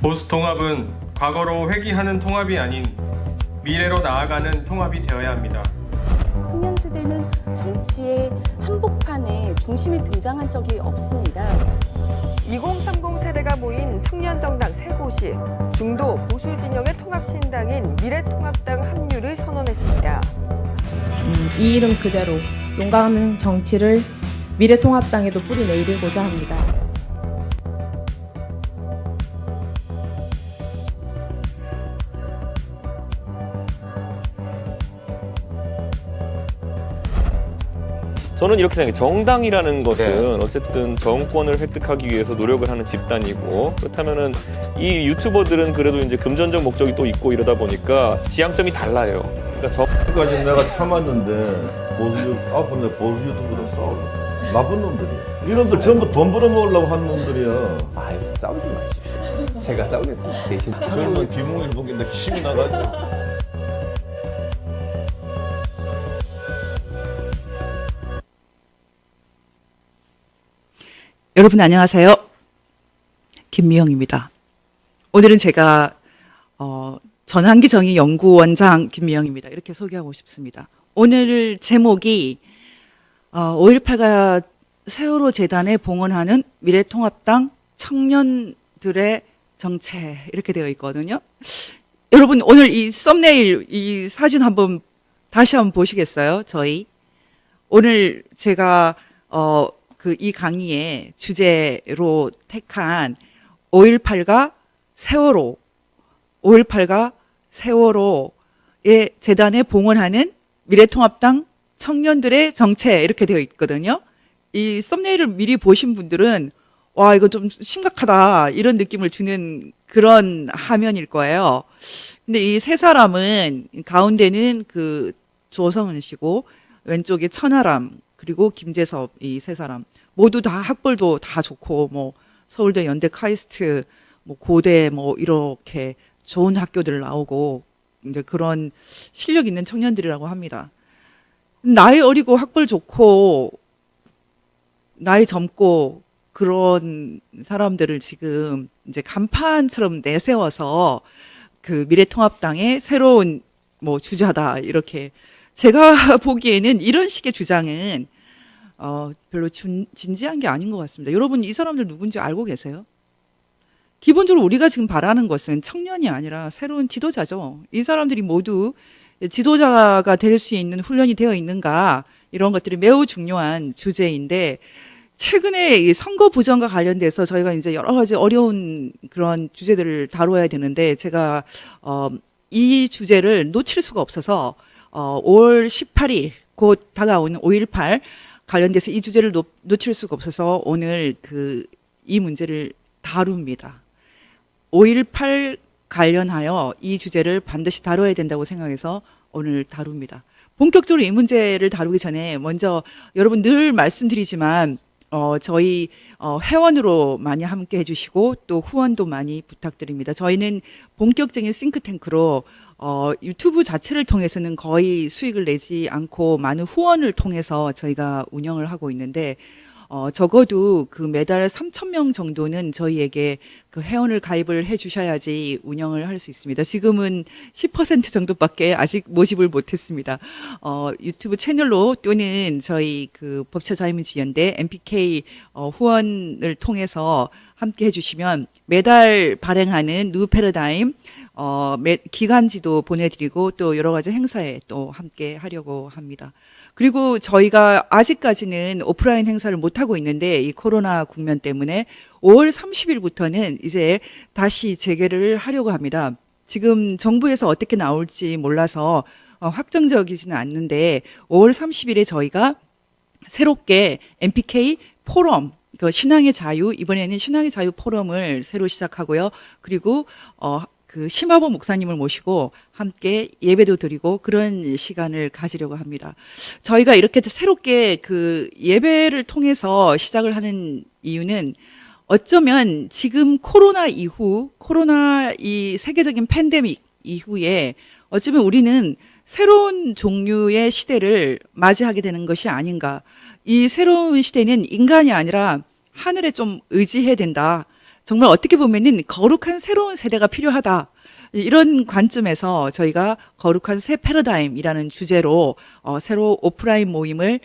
보수 통합은 과거로 회귀하는 통합이 아닌 미래로 나아가는 통합이 되어야 합니다. 청년 세대는 정치의 한복판에 중심이 등장한 적이 없습니다. 2030 세대가 모인 청년정당 세 곳이 중도 보수 진영의 통합신당인 미래통합당 합류를 선언했습니다. 이 이름 그대로 용감한 정치를 미래통합당에도 뿌리내리고자 합니다. 저는 이렇게 생각해요. 정당이라는 것은 어쨌든 정권을 획득하기 위해서 노력을 하는 집단이고, 그렇다면은 이 유튜버들은 그래도 이제 금전적 목적이 또 있고 이러다 보니까 지향점이 달라요. 그러니까 까지 내가 참았는데 보수 유튜브도 싸우고 나쁜 놈들이야. 이런 거 전부 돈 벌어먹으려고 하는 놈들이야. 아유, 싸우지 마십시오. 제가 싸우겠습니다. 대신. 젊은 김웅일 보기인데 힘이 나가지고. 여러분 안녕하세요. 김미영입니다. 오늘은 제가 전환기 정의 연구원장 김미영입니다. 이렇게 소개하고 싶습니다. 오늘 제목이 5.18과 세월호 재단에 봉헌하는 미래통합당 청년들의 정체 이렇게 되어 있거든요. 여러분 오늘 이 썸네일 이 사진 다시 한번 보시겠어요? 저희 오늘 제가 이 강의의 주제로 택한 5.18과 세월호, 5.18과 세월호의 재단에 봉헌하는 미래통합당 청년들의 정체 이렇게 되어 있거든요. 이 썸네일을 미리 보신 분들은 와 이거 좀 심각하다 이런 느낌을 주는 그런 화면일 거예요. 근데 이 세 사람은 가운데는 그 조성은 씨고 왼쪽에 천하람 그리고 김재섭 이 세 사람 모두 다 학벌도 다 좋고 뭐 서울대, 연대, 카이스트, 뭐 고대 뭐 이렇게 좋은 학교들 나오고 이제 그런 실력 있는 청년들이라고 합니다. 나이 어리고 학벌 좋고 나이 젊고 그런 사람들을 지금 이제 간판처럼 내세워서 그 미래통합당의 새로운 뭐 주자다 이렇게 제가 보기에는 이런 식의 주장은 별로 진지한 게 아닌 것 같습니다. 여러분 이 사람들 누군지 알고 계세요? 기본적으로 우리가 지금 바라는 것은 청년이 아니라 새로운 지도자죠. 이 사람들이 모두 지도자가 될 수 있는 훈련이 되어 있는가 이런 것들이 매우 중요한 주제인데 최근에 이 선거 부정과 관련돼서 저희가 이제 여러 가지 어려운 그런 주제들을 다뤄야 되는데 제가 이 주제를 놓칠 수가 없어서 5월 18일 곧 다가오는 5.18 관련돼서 이 주제를 놓칠 수가 없어서 오늘 이 문제를 다룹니다. 5.18 관련하여 이 주제를 반드시 다뤄야 된다고 생각해서 오늘 다룹니다. 본격적으로 이 문제를 다루기 전에 먼저 여러분 늘 말씀드리지만 저희 회원으로 많이 함께 해주시고 또 후원도 많이 부탁드립니다. 저희는 본격적인 싱크탱크로 유튜브 자체를 통해서는 거의 수익을 내지 않고 많은 후원을 통해서 저희가 운영을 하고 있는데 적어도 그 매달 3,000명 정도는 저희에게 그 회원을 가입을 해 주셔야지 운영을 할 수 있습니다. 지금은 10% 정도밖에 아직 모집을 못했습니다. 유튜브 채널로 또는 저희 그 법처자유민주연대 MPK 후원을 통해서 함께 해주시면 매달 발행하는 뉴 패러다임 기간지도 보내드리고 또 여러 가지 행사에 또 함께 하려고 합니다. 그리고 저희가 아직까지는 오프라인 행사를 못하고 있는데 이 코로나 국면 때문에 5월 30일부터는 이제 다시 재개를 하려고 합니다. 지금 정부에서 어떻게 나올지 몰라서 확정적이지는 않는데 5월 30일에 저희가 새롭게 MPK 포럼 그 신앙의 자유 이번에는 신앙의 자유 포럼을 새로 시작하고요. 그리고 그 심화보 목사님을 모시고 함께 예배도 드리고 그런 시간을 가지려고 합니다. 저희가 이렇게 새롭게 그 예배를 통해서 시작을 하는 이유는 어쩌면 지금 코로나 이 세계적인 팬데믹 이후에 어쩌면 우리는 새로운 종류의 시대를 맞이하게 되는 것이 아닌가. 이 새로운 시대는 인간이 아니라 하늘에 좀 의지해야 된다. 정말 어떻게 보면은 거룩한 새로운 세대가 필요하다. 이런 관점에서 저희가 거룩한 새 패러다임이라는 주제로 새로 오프라인 모임을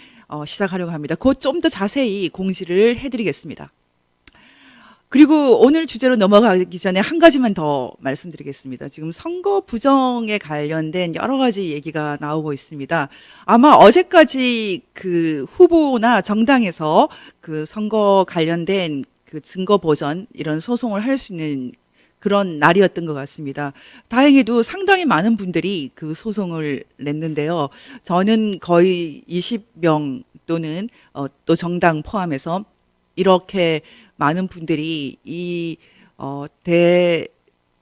시작하려고 합니다. 곧 좀 더 자세히 공지를 해드리겠습니다. 그리고 오늘 주제로 넘어가기 전에 한 가지만 더 말씀드리겠습니다. 지금 선거 부정에 관련된 여러 가지 얘기가 나오고 있습니다. 아마 어제까지 그 후보나 정당에서 그 선거 관련된 그 증거 보전 이런 소송을 할 수 있는 그런 날이었던 것 같습니다. 다행히도 상당히 많은 분들이 그 소송을 냈는데요. 저는 거의 20명 또는 또 정당 포함해서 이렇게 많은 분들이 이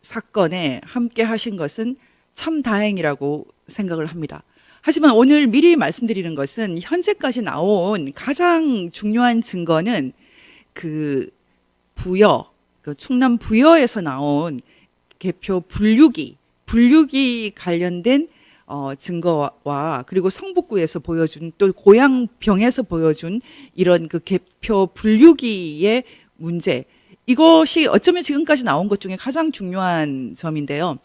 대사건에 함께 하신 것은 참 다행이라고 생각을 합니다. 하지만 오늘 미리 말씀드리는 것은 현재까지 나온 가장 중요한 증거는 그 부여, 그 충남 부여에서 나온 개표 분류기 관련된 증거와 그리고 성북구에서 보여준 또 고양병에서 보여준 이런 그 개표 분류기의 문제, 이것이 어쩌면 지금까지 나온 것 중에 가장 중요한 점인데요.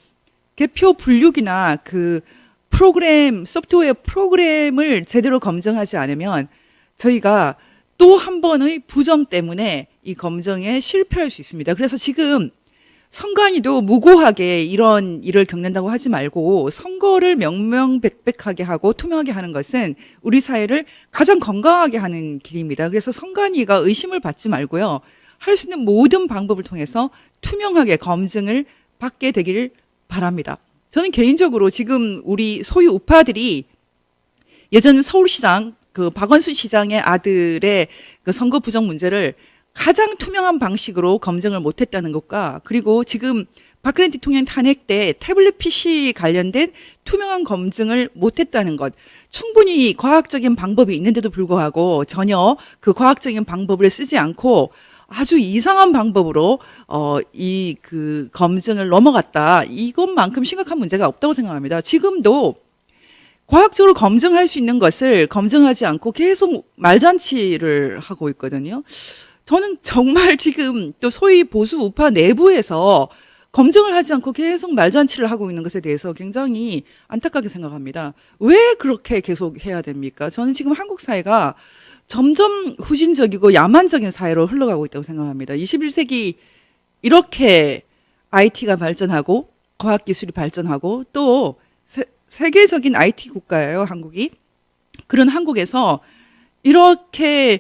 개표 분류기나 그 프로그램, 소프트웨어 프로그램을 제대로 검증하지 않으면 저희가 또 한 번의 부정 때문에 이 검증에 실패할 수 있습니다. 그래서 지금 선관위도 무고하게 이런 일을 겪는다고 하지 말고 선거를 명명백백하게 하고 투명하게 하는 것은 우리 사회를 가장 건강하게 하는 길입니다. 그래서 선관위가 의심을 받지 말고요. 할 수 있는 모든 방법을 통해서 투명하게 검증을 받게 되길 바랍니다. 저는 개인적으로 지금 우리 소유 우파들이 예전 서울시장 그 박원순 시장의 아들의 그 선거 부정 문제를 가장 투명한 방식으로 검증을 못했다는 것과 그리고 지금 박근혜 대통령 탄핵 때 태블릿 PC 관련된 투명한 검증을 못했다는 것, 충분히 과학적인 방법이 있는데도 불구하고 전혀 그 과학적인 방법을 쓰지 않고 아주 이상한 방법으로 이 그 검증을 넘어갔다. 이것만큼 심각한 문제가 없다고 생각합니다. 지금도 과학적으로 검증할 수 있는 것을 검증하지 않고 계속 말잔치를 하고 있거든요. 저는 정말 지금 또 소위 보수 우파 내부에서 검증을 하지 않고 계속 말잔치를 하고 있는 것에 대해서 굉장히 안타깝게 생각합니다. 왜 그렇게 계속 해야 됩니까? 저는 지금 한국 사회가 점점 후진적이고 야만적인 사회로 흘러가고 있다고 생각합니다. 21세기 이렇게 IT가 발전하고 과학기술이 발전하고 또 세계적인 IT 국가예요, 한국이. 그런 한국에서 이렇게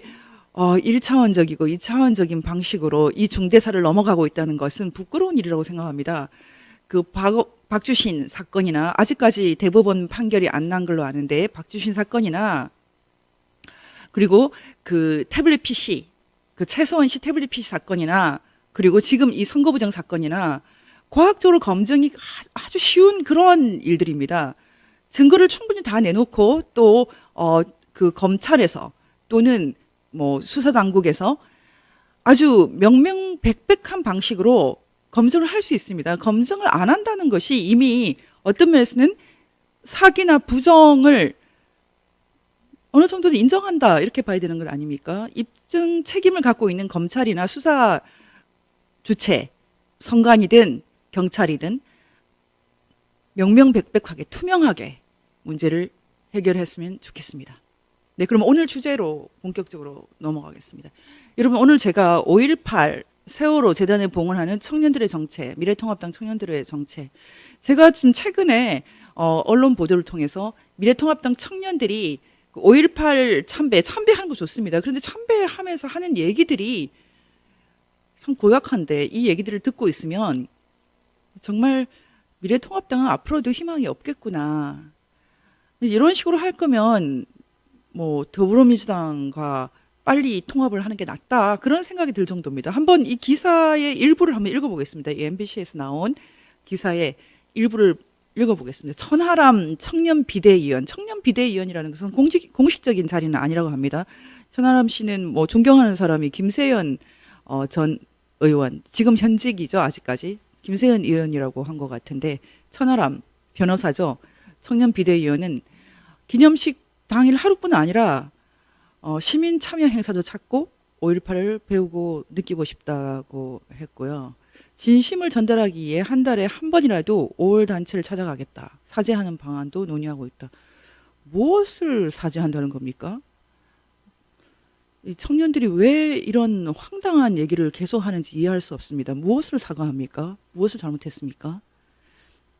1차원적이고 2차원적인 방식으로 이 중대사를 넘어가고 있다는 것은 부끄러운 일이라고 생각합니다. 그 박주신 사건이나 아직까지 대법원 판결이 안 난 걸로 아는데 박주신 사건이나 그리고 그 태블릿 PC, 그 최서원 씨 태블릿 PC 사건이나 그리고 지금 이 선거부정 사건이나 과학적으로 검증이 아주 쉬운 그런 일들입니다. 증거를 충분히 다 내놓고 또 그 검찰에서 또는 뭐 수사당국에서 아주 명명백백한 방식으로 검증을 할 수 있습니다. 검증을 안 한다는 것이 이미 어떤 면에서는 사기나 부정을 어느 정도는 인정한다 이렇게 봐야 되는 것 아닙니까? 입증 책임을 갖고 있는 검찰이나 수사 주체, 선관이든 경찰이든 명명백백하게 투명하게 문제를 해결했으면 좋겠습니다. 네, 그럼 오늘 주제로 본격적으로 넘어가겠습니다. 여러분, 오늘 제가 5.18 세월호 재단에 봉헌하는 청년들의 정체, 미래통합당 청년들의 정체, 제가 지금 최근에 언론 보도를 통해서 미래통합당 청년들이 5.18 참배하는 거 좋습니다. 그런데 참배하면서 하는 얘기들이 참 고약한데 이 얘기들을 듣고 있으면 정말 미래통합당은 앞으로도 희망이 없겠구나. 이런 식으로 할 거면 뭐 더불어민주당과 빨리 통합을 하는 게 낫다. 그런 생각이 들 정도입니다. 한번 이 기사의 일부를 한번 읽어보겠습니다. 이 MBC에서 나온 기사의 일부를 읽어보겠습니다. 천하람 청년 비대위원. 청년 비대위원이라는 것은 공식적인 자리는 아니라고 합니다. 천하람 씨는 뭐 존경하는 사람이 김세연 전 의원, 지금 현직이죠, 아직까지. 김세연 의원이라고 한 것 같은데, 천하람 변호사죠. 청년 비대위원은 기념식 당일 하루뿐 아니라 시민 참여 행사도 찾고 5.18을 배우고 느끼고 싶다고 했고요. 진심을 전달하기 위해 한 달에 한 번이라도 5월 단체를 찾아가겠다. 사죄하는 방안도 논의하고 있다. 무엇을 사죄한다는 겁니까? 이 청년들이 왜 이런 황당한 얘기를 계속 하는지 이해할 수 없습니다. 무엇을 사과합니까? 무엇을 잘못했습니까?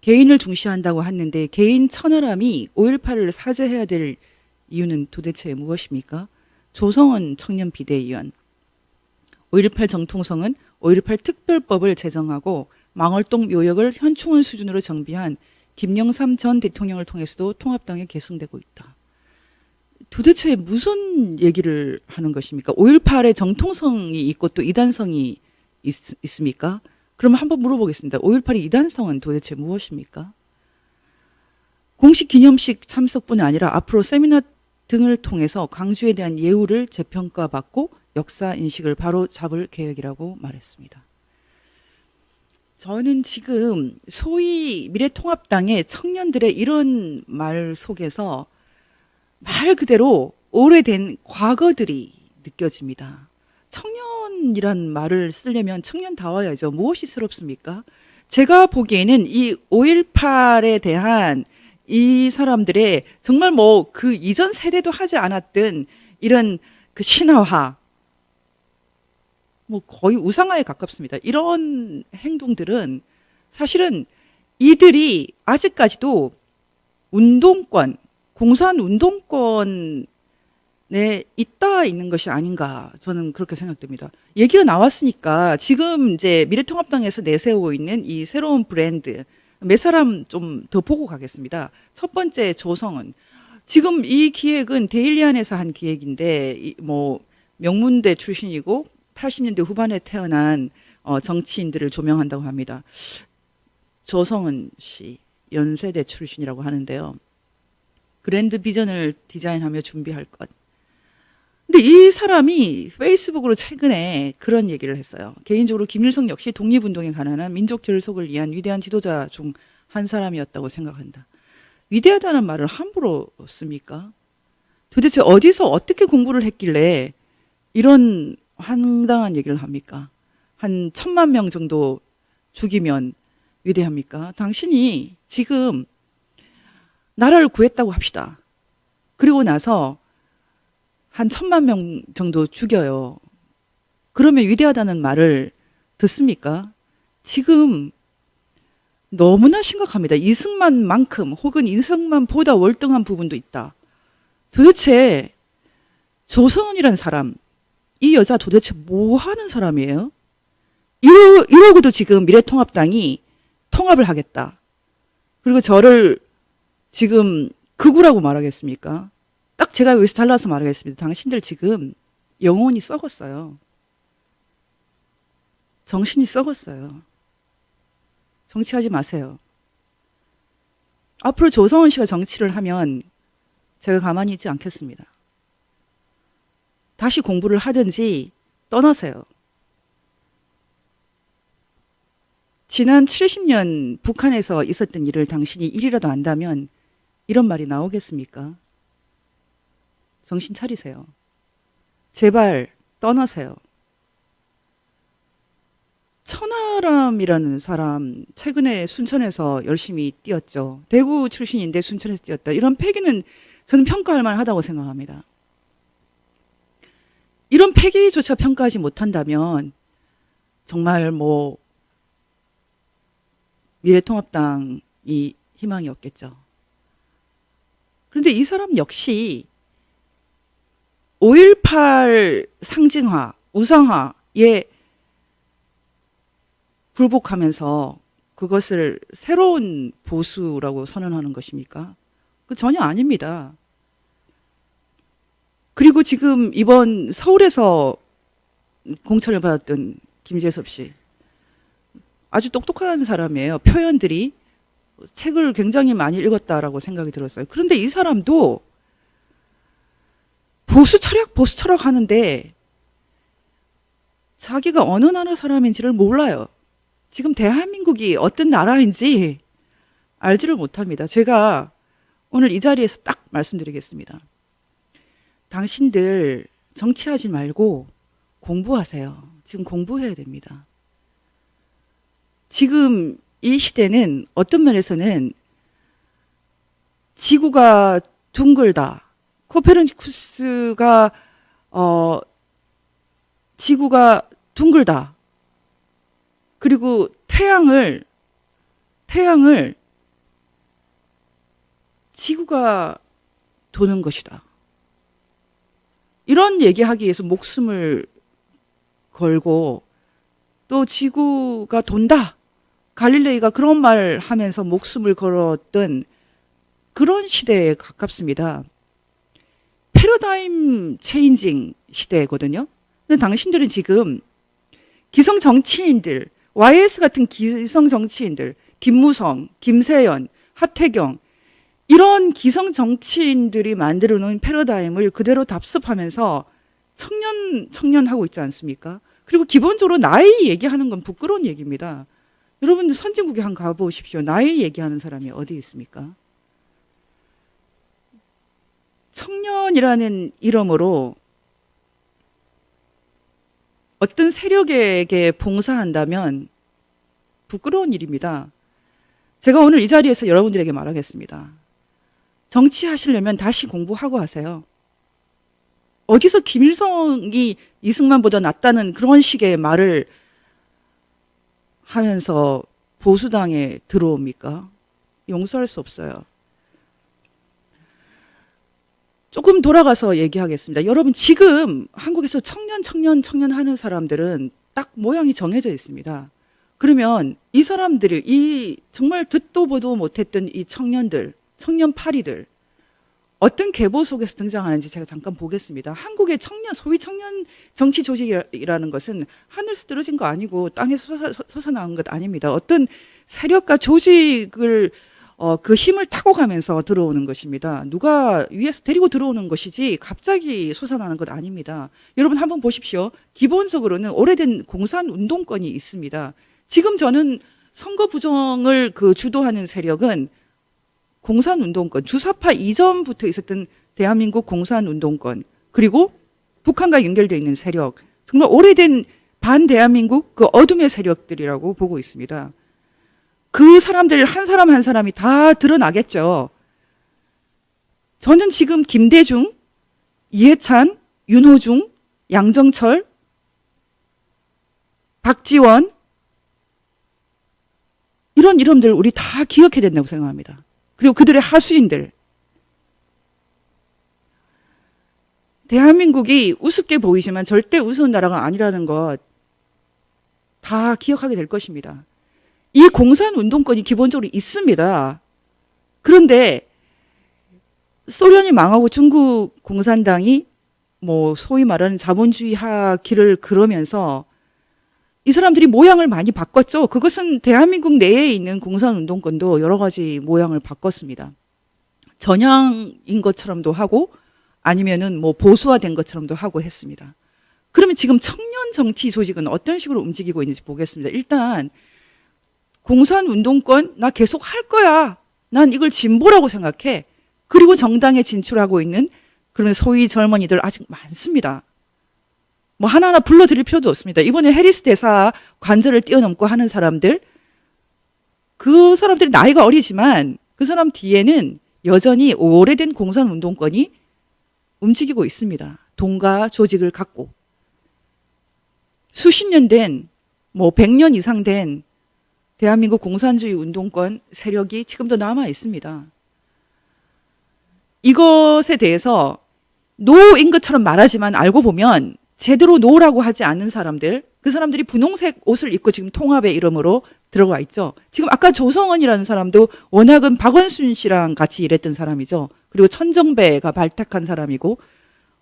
개인을 중시한다고 했는데 개인 천하람이 5.18을 사죄해야 될 이유는 도대체 무엇입니까? 조성은 청년 비대위원. 5.18 정통성은 5.18 특별법을 제정하고 망월동 묘역을 현충원 수준으로 정비한 김영삼 전 대통령을 통해서도 통합당에 계승되고 있다. 도대체 무슨 얘기를 하는 것입니까? 5.18의 정통성이 있고 또 이단성이 있습니까? 그럼 한번 물어보겠습니다. 5.18의 이단성은 도대체 무엇입니까? 공식 기념식 참석뿐 아니라 앞으로 세미나 등을 통해서 광주에 대한 예우를 재평가받고 역사 인식을 바로 잡을 계획이라고 말했습니다. 저는 지금 소위 미래통합당의 청년들의 이런 말 속에서 말 그대로 오래된 과거들이 느껴집니다. 청년이란 말을 쓰려면 청년다워야죠. 무엇이 새롭습니까? 제가 보기에는 이 5.18에 대한 이 사람들의 정말 뭐 그 이전 세대도 하지 않았던 이런 그 신화화, 뭐 거의 우상화에 가깝습니다. 이런 행동들은 사실은 이들이 아직까지도 운동권, 공산 운동권에 있는 것이 아닌가 저는 그렇게 생각됩니다. 얘기가 나왔으니까 지금 이제 미래통합당에서 내세우고 있는 이 새로운 브랜드 몇 사람 좀 더 보고 가겠습니다. 첫 번째 조성은 지금 이 기획은 데일리안에서 한 기획인데 뭐 명문대 출신이고 80년대 후반에 태어난 정치인들을 조명한다고 합니다. 조성은 씨 연세대 출신이라고 하는데요. 그랜드 비전을 디자인하며 준비할 것. 근데 이 사람이 페이스북으로 최근에 그런 얘기를 했어요. 개인적으로 김일성 역시 독립운동에 관한 민족 결속을 위한 위대한 지도자 중 한 사람이었다고 생각한다. 위대하다는 말을 함부로 씁니까? 도대체 어디서 어떻게 공부를 했길래 이런 황당한 얘기를 합니까? 한 1,000만 명 정도 죽이면 위대합니까? 당신이 지금 나라를 구했다고 합시다. 그리고 나서 한 1,000만 명 정도 죽여요. 그러면 위대하다는 말을 듣습니까? 지금 너무나 심각합니다. 이승만만큼 혹은 이승만보다 월등한 부분도 있다. 도대체 조성은이란 사람, 이 여자 도대체 뭐 하는 사람이에요? 이러고도 지금 미래통합당이 통합을 하겠다. 그리고 저를 지금 극우라고 말하겠습니까? 딱 제가 여기서 잘라서 말하겠습니다. 당신들 지금 영혼이 썩었어요. 정신이 썩었어요. 정치하지 마세요. 앞으로 조성은 씨가 정치를 하면 제가 가만히 있지 않겠습니다. 다시 공부를 하든지 떠나세요. 지난 70년 북한에서 있었던 일을 당신이 일이라도 안다면 이런 말이 나오겠습니까? 정신 차리세요. 제발 떠나세요. 천하람이라는 사람 최근에 순천에서 열심히 뛰었죠. 대구 출신인데 순천에서 뛰었다. 이런 패기는 저는 평가할 만하다고 생각합니다. 이런 패기조차 평가하지 못한다면 정말 뭐 미래통합당이 희망이 없겠죠. 그런데 이 사람 역시 5.18 상징화, 우상화에 굴복하면서 그것을 새로운 보수라고 선언하는 것입니까? 그 전혀 아닙니다. 그리고 지금 이번 서울에서 공천을 받았던 김재섭 씨. 아주 똑똑한 사람이에요. 표현들이 책을 굉장히 많이 읽었다라고 생각이 들었어요. 그런데 이 사람도 보수 철학 하는데 자기가 어느 나라 사람인지를 몰라요. 지금 대한민국이 어떤 나라인지 알지를 못합니다. 제가 오늘 이 자리에서 딱 말씀드리겠습니다. 당신들 정치하지 말고 공부하세요. 지금 공부해야 됩니다. 지금 이 시대는 어떤 면에서는 지구가 둥글다. 코페르니쿠스가 지구가 둥글다. 그리고 태양을 지구가 도는 것이다. 이런 얘기하기 위해서 목숨을 걸고 또 지구가 돈다. 갈릴레이가 그런 말을 하면서 목숨을 걸었던 그런 시대에 가깝습니다. 패러다임 체인징 시대거든요. 근데 당신들은 지금 기성 정치인들, YS 같은 기성 정치인들, 김무성, 김세연, 하태경 이런 기성 정치인들이 만들어 놓은 패러다임을 그대로 답습하면서 청년하고 있지 않습니까? 그리고 기본적으로 나이 얘기하는 건 부끄러운 얘기입니다. 여러분들 선진국에 한번 가보십시오. 나이 얘기하는 사람이 어디 있습니까? 청년이라는 이름으로 어떤 세력에게 봉사한다면 부끄러운 일입니다. 제가 오늘 이 자리에서 여러분들에게 말하겠습니다. 정치하시려면 다시 공부하고 하세요. 어디서 김일성이 이승만보다 낫다는 그런 식의 말을 하면서 보수당에 들어옵니까? 용서할 수 없어요. 조금 돌아가서 얘기하겠습니다. 여러분 지금 한국에서 청년 하는 사람들은 딱 모양이 정해져 있습니다. 그러면 이 사람들을 이 정말 듣도 보도 못했던 이 청년들, 청년 파리들 어떤 계보 속에서 등장하는지 제가 잠깐 보겠습니다. 한국의 청년, 소위 청년 정치 조직이라는 것은 하늘에서 떨어진 거 아니고 땅에서 솟아나온 것 아닙니다. 어떤 세력과 조직을 그 힘을 타고 가면서 들어오는 것입니다. 누가 위에서 데리고 들어오는 것이지 갑자기 솟아나는 것 아닙니다. 여러분 한번 보십시오. 기본적으로는 오래된 공산운동권이 있습니다. 지금 저는 선거 부정을 주도하는 세력은 공산운동권, 주사파 이전부터 있었던 대한민국 공산운동권, 그리고 북한과 연결되어 있는 세력, 정말 오래된 반대한민국 그 어둠의 세력들이라고 보고 있습니다. 그 사람들 한 사람 한 사람이 다 드러나겠죠. 저는 지금 김대중, 이해찬, 윤호중, 양정철, 박지원 이런 이름들 우리 다 기억해야 된다고 생각합니다. 그리고 그들의 하수인들. 대한민국이 우습게 보이지만 절대 우스운 나라가 아니라는 것 다 기억하게 될 것입니다. 이 공산운동권이 기본적으로 있습니다. 그런데 소련이 망하고 중국 공산당이 소위 말하는 자본주의화 길을 걸으면서 이 사람들이 모양을 많이 바꿨죠. 그것은 대한민국 내에 있는 공산운동권도 여러 가지 모양을 바꿨습니다. 전향인 것처럼도 하고 아니면은 보수화된 것처럼도 하고 했습니다. 그러면 지금 청년 정치 조직은 어떤 식으로 움직이고 있는지 보겠습니다. 일단 공산운동권 나 계속 할 거야. 난 이걸 진보라고 생각해. 그리고 정당에 진출하고 있는 그런 소위 젊은이들 아직 많습니다. 하나하나 불러드릴 필요도 없습니다. 이번에 해리스 대사 관절을 뛰어넘고 하는 사람들, 그 사람들이 나이가 어리지만 그 사람 뒤에는 여전히 오래된 공산운동권이 움직이고 있습니다. 동가 조직을 갖고. 수십 년 된, 100년 이상 된 대한민국 공산주의 운동권 세력이 지금도 남아 있습니다. 이것에 대해서 노인 것처럼 말하지만 알고 보면 제대로 노라고 하지 않는 사람들, 그 사람들이 분홍색 옷을 입고 지금 통합의 이름으로 들어가 있죠. 지금 아까 조성원이라는 사람도 워낙은 박원순 씨랑 같이 일했던 사람이죠. 그리고 천정배가 발탁한 사람이고,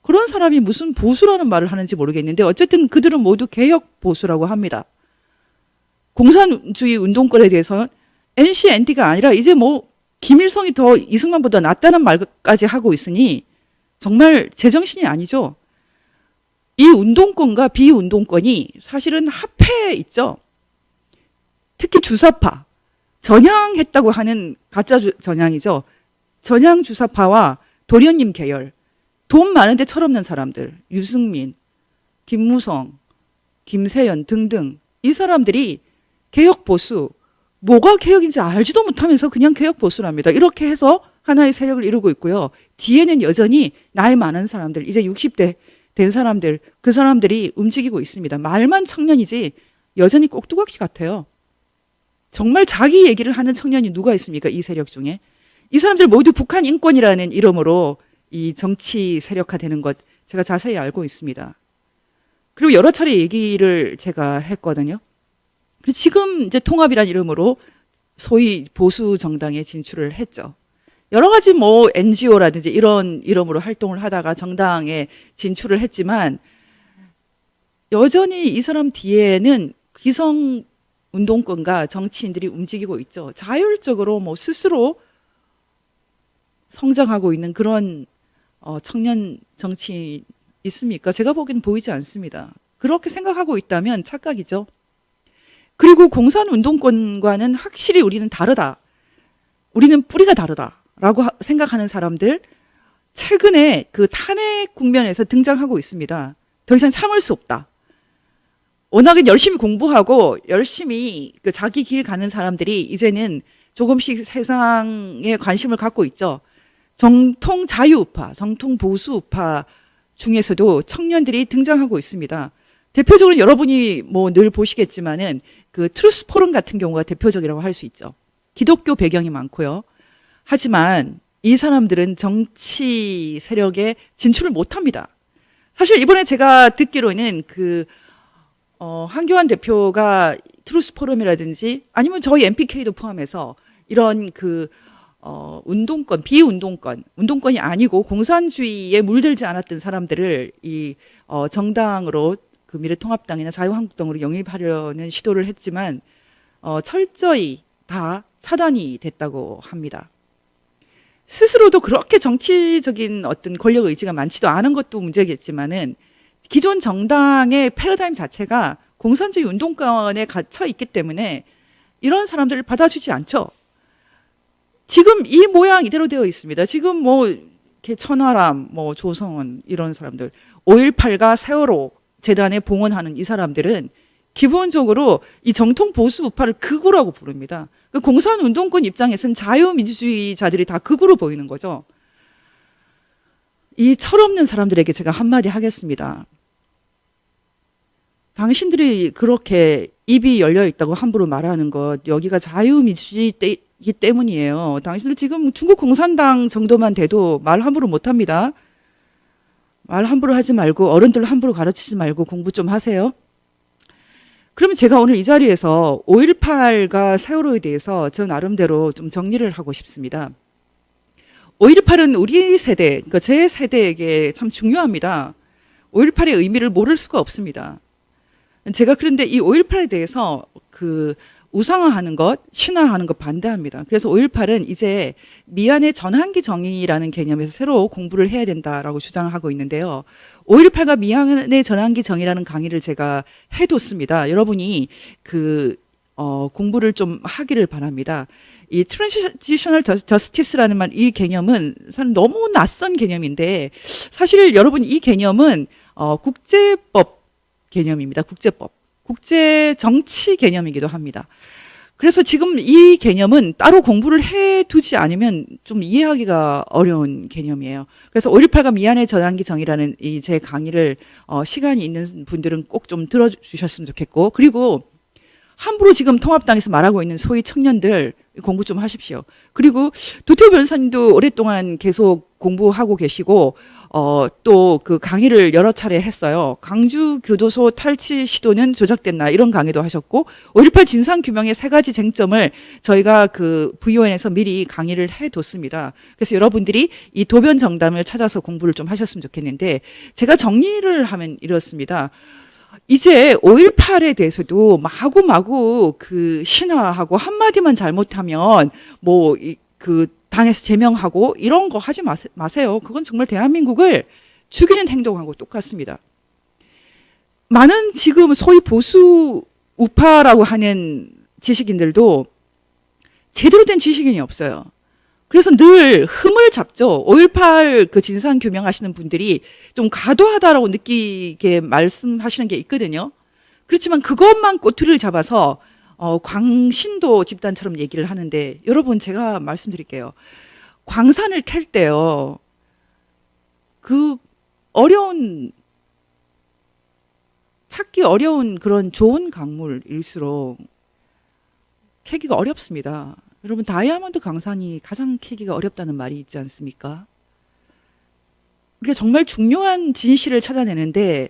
그런 사람이 무슨 보수라는 말을 하는지 모르겠는데 어쨌든 그들은 모두 개혁 보수라고 합니다. 공산주의 운동권에 대해서는 NC, ND가 아니라 이제 김일성이 더 이승만보다 낫다는 말까지 하고 있으니 정말 제정신이 아니죠. 이 운동권과 비운동권이 사실은 합해 있죠. 특히 주사파, 전향했다고 하는 가짜 전향이죠. 전향 주사파와 도련님 계열, 돈 많은데 철없는 사람들, 유승민, 김무성, 김세연 등등 이 사람들이 개혁 보수, 뭐가 개혁인지 알지도 못하면서 그냥 개혁 보수랍니다. 이렇게 해서 하나의 세력을 이루고 있고요. 뒤에는 여전히 나이 많은 사람들, 이제 60대 된 사람들, 그 사람들이 움직이고 있습니다. 말만 청년이지 여전히 꼭두각시 같아요. 정말 자기 얘기를 하는 청년이 누가 있습니까? 이 세력 중에. 이 사람들 모두 북한 인권이라는 이름으로 이 정치 세력화되는 것 제가 자세히 알고 있습니다. 그리고 여러 차례 얘기를 제가 했거든요. 그리고 지금 이제 통합이라는 이름으로 소위 보수 정당에 진출을 했죠. 여러 가지 뭐 NGO라든지 이런 이름으로 활동을 하다가 정당에 진출을 했지만 여전히 이 사람 뒤에는 기성 운동권과 정치인들이 움직이고 있죠. 자율적으로 뭐 스스로 성장하고 있는 그런 청년 정치인 있습니까? 제가 보기엔 보이지 않습니다. 그렇게 생각하고 있다면 착각이죠. 그리고 공산 운동권과는 확실히 우리는 다르다. 우리는 뿌리가 다르다라고 생각하는 사람들 최근에 그 탄핵 국면에서 등장하고 있습니다. 더 이상 참을 수 없다. 워낙에 열심히 공부하고 열심히 그 자기 길 가는 사람들이 이제는 조금씩 세상에 관심을 갖고 있죠. 정통 자유우파, 정통 보수우파 중에서도 청년들이 등장하고 있습니다. 대표적으로 여러분이 뭐 늘 보시겠지만은 그 트루스 포럼 같은 경우가 대표적이라고 할 수 있죠. 기독교 배경이 많고요. 하지만 이 사람들은 정치 세력에 진출을 못합니다. 사실 이번에 제가 듣기로는 한교안 대표가 트루스 포럼이라든지 아니면 저희 MPK도 포함해서 이런 운동권, 운동권이 아니고 공산주의에 물들지 않았던 사람들을 정당으로 그 미래통합당이나 자유한국당으로 영입하려는 시도를 했지만 철저히 다 차단이 됐다고 합니다. 스스로도 그렇게 정치적인 어떤 권력 의지가 많지도 않은 것도 문제겠지만은 기존 정당의 패러다임 자체가 공산주의 운동권에 갇혀 있기 때문에 이런 사람들을 받아주지 않죠. 지금 이 모양 이대로 되어 있습니다. 지금 뭐 천하람, 뭐 조성원 이런 사람들, 5.18과 세월호 재단에 봉헌하는 이 사람들은 기본적으로 이 정통 보수 우파를 극우라고 부릅니다. 그 공산 운동권 입장에서는 자유민주주의자들이 다 극우로 보이는 거죠. 이 철없는 사람들에게 제가 한마디 하겠습니다. 당신들이 그렇게 입이 열려 있다고 함부로 말하는 것, 여기가 자유민주주의이기 때문이에요. 당신들 지금 중국 공산당 정도만 돼도 말 함부로 못합니다. 말 함부로 하지 말고 어른들 함부로 가르치지 말고 공부 좀 하세요. 그러면 제가 오늘 이 자리에서 5.18과 세월호에 대해서 저 나름대로 좀 정리를 하고 싶습니다. 5.18은 우리 세대, 그러니까 제 세대에게 참 중요합니다. 5.18의 의미를 모를 수가 없습니다. 제가 그런데 이 5.18에 대해서 우상화하는 것, 신화하는 것 반대합니다. 그래서 5.18은 이제 미안의 전환기 정의라는 개념에서 새로 공부를 해야 된다라고 주장을 하고 있는데요. 5.18과 미안의 전환기 정의라는 강의를 제가 해뒀습니다. 여러분이 공부를 좀 하기를 바랍니다. 이 트랜지셔널 저스티스라는 이 개념은 너무 낯선 개념인데 사실 여러분 이 개념은 국제법 개념입니다. 국제 정치 개념이기도 합니다. 그래서 지금 이 개념은 따로 공부를 해두지 않으면 좀 이해하기가 어려운 개념이에요. 그래서 5.18과 미안의 전환기 정의라는 이 제 강의를 시간이 있는 분들은 꼭 좀 들어주셨으면 좋겠고, 그리고 함부로 지금 통합당에서 말하고 있는 소위 청년들 공부 좀 하십시오. 그리고 도태우 변호사님도 오랫동안 계속 공부하고 계시고 또 그 강의를 여러 차례 했어요. 강주 교도소 탈취 시도는 조작됐나 이런 강의도 하셨고 5.18 진상 규명의 3가지 쟁점을 저희가 VON에서 미리 강의를 해뒀습니다. 그래서 여러분들이 이 도변 정담을 찾아서 공부를 좀 하셨으면 좋겠는데 제가 정리를 하면 이렇습니다. 이제 5.18에 대해서도 마구마구 신화하고 한마디만 잘못하면 당에서 제명하고 이런 거 하지 마세요. 그건 정말 대한민국을 죽이는 행동하고 똑같습니다. 많은 지금 소위 보수 우파라고 하는 지식인들도 제대로 된 지식인이 없어요. 그래서 늘 흠을 잡죠. 5.18 그 진상 규명하시는 분들이 좀 과도하다라고 느끼게 말씀하시는 게 있거든요. 그렇지만 그것만 꼬투리를 잡아서 광신도 집단처럼 얘기를 하는데, 여러분 제가 말씀드릴게요. 광산을 캘 때요, 그 찾기 어려운 그런 좋은 강물일수록 캐기가 어렵습니다. 여러분, 다이아몬드 광산이 가장 캐기가 어렵다는 말이 있지 않습니까? 우리가 정말 중요한 진실을 찾아내는데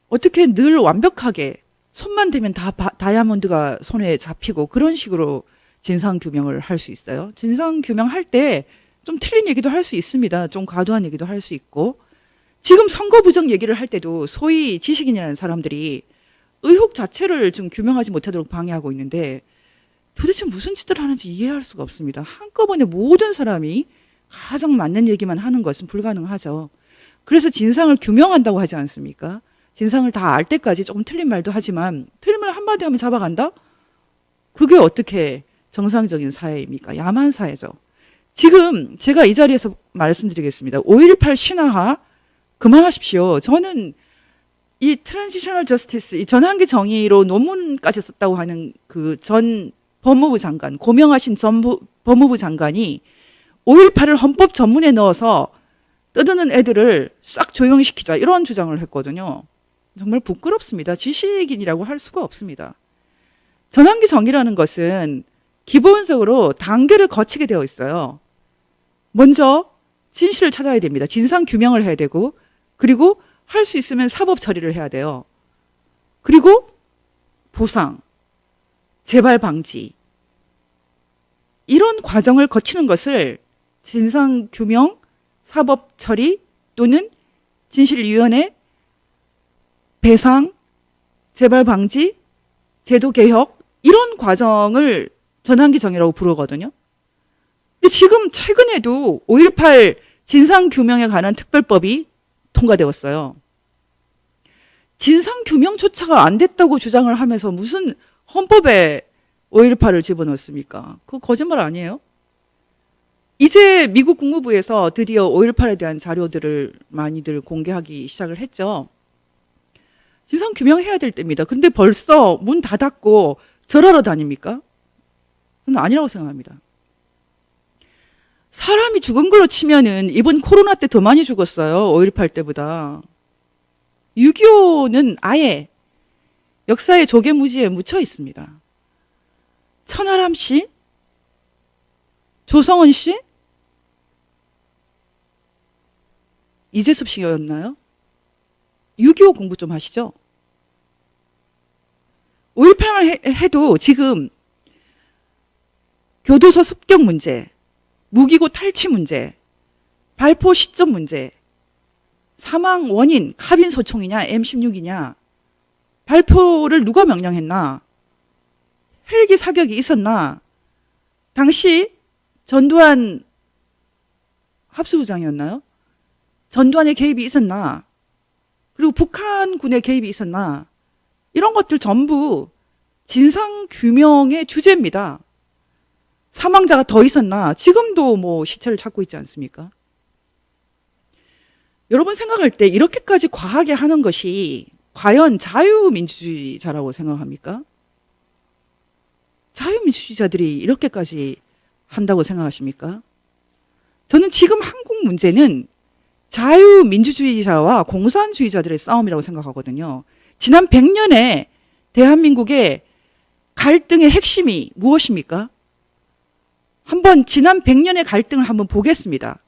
어떻게 늘 완벽하게 손만 대면 다 다이아몬드가 손에 잡히고 그런 식으로 진상 규명을 할 수 있어요? 진상 규명할 때 좀 틀린 얘기도 할 수 있습니다. 좀 과도한 얘기도 할 수 있고, 지금 선거 부정 얘기를 할 때도 소위 지식인이라는 사람들이 의혹 자체를 좀 규명하지 못하도록 방해하고 있는데, 도대체 무슨 짓을 하는지 이해할 수가 없습니다. 한꺼번에 모든 사람이 가장 맞는 얘기만 하는 것은 불가능하죠. 그래서 진상을 규명한다고 하지 않습니까? 진상을 다 알 때까지 조금 틀린 말도 하지만, 틀린 말 한마디 하면 잡아간다? 그게 어떻게 정상적인 사회입니까? 야만 사회죠. 지금 제가 이 자리에서 말씀드리겠습니다. 5.18 신화화 그만하십시오. 저는 이 트랜지셔널 저스티스, 이 전환기 정의로 논문까지 썼다고 하는 그 전 법무부 장관, 고명하신 전 법무부 장관이 5.18을 헌법 전문에 넣어서 떠드는 애들을 싹 조용시키자, 이런 주장을 했거든요. 정말 부끄럽습니다. 지식인이라고 할 수가 없습니다. 전환기 정의라는 것은 기본적으로 단계를 거치게 되어 있어요. 먼저 진실을 찾아야 됩니다. 진상 규명을 해야 되고, 그리고 할 수 있으면 사법 처리를 해야 돼요. 그리고 보상, 재발 방지, 이런 과정을 거치는 것을 진상 규명, 사법 처리 또는 진실위원회, 배상, 재발 방지, 제도 개혁, 이런 과정을 전환기 정의라고 부르거든요. 근데 지금 최근에도 5.18 진상 규명에 관한 특별법이 통과되었어요. 진상 규명조차가 안 됐다고 주장을 하면서 무슨 헌법에 5.18을 집어넣습니까? 그거 거짓말 아니에요? 이제 미국 국무부에서 드디어 5.18에 대한 자료들을 많이들 공개하기 시작을 했죠. 진상 규명해야 될 때입니다. 근데 벌써 문 닫았고 절하러 다닙니까? 저는 아니라고 생각합니다. 사람이 죽은 걸로 치면은 이번 코로나 때 더 많이 죽었어요. 5.18 때보다. 6.25는 아예 역사의 조개무지에 묻혀 있습니다. 천하람 씨, 조성은 씨, 이재섭 씨였나요? 6.25 공부 좀 하시죠. 5.18만 해도 지금 교도소 습격 문제, 무기고 탈취 문제, 발포 시점 문제, 사망 원인 카빈 소총이냐 M16이냐, 발포를 누가 명령했나, 헬기 사격이 있었나, 당시 전두환 합수부장이었나요? 전두환의 개입이 있었나, 그리고 북한군의 개입이 있었나, 이런 것들 전부 진상 규명의 주제입니다. 사망자가 더 있었나? 지금도 뭐 시체를 찾고 있지 않습니까? 여러분 생각할 때 이렇게까지 과하게 하는 것이 과연 자유민주주의자라고 생각합니까? 자유민주주의자들이 이렇게까지 한다고 생각하십니까? 저는 지금 한국 문제는 자유민주주의자와 공산주의자들의 싸움이라고 생각하거든요. 지난 100년에 대한민국의 갈등의 핵심이 무엇입니까? 한번 지난 100년의 갈등을 한번 보겠습니다.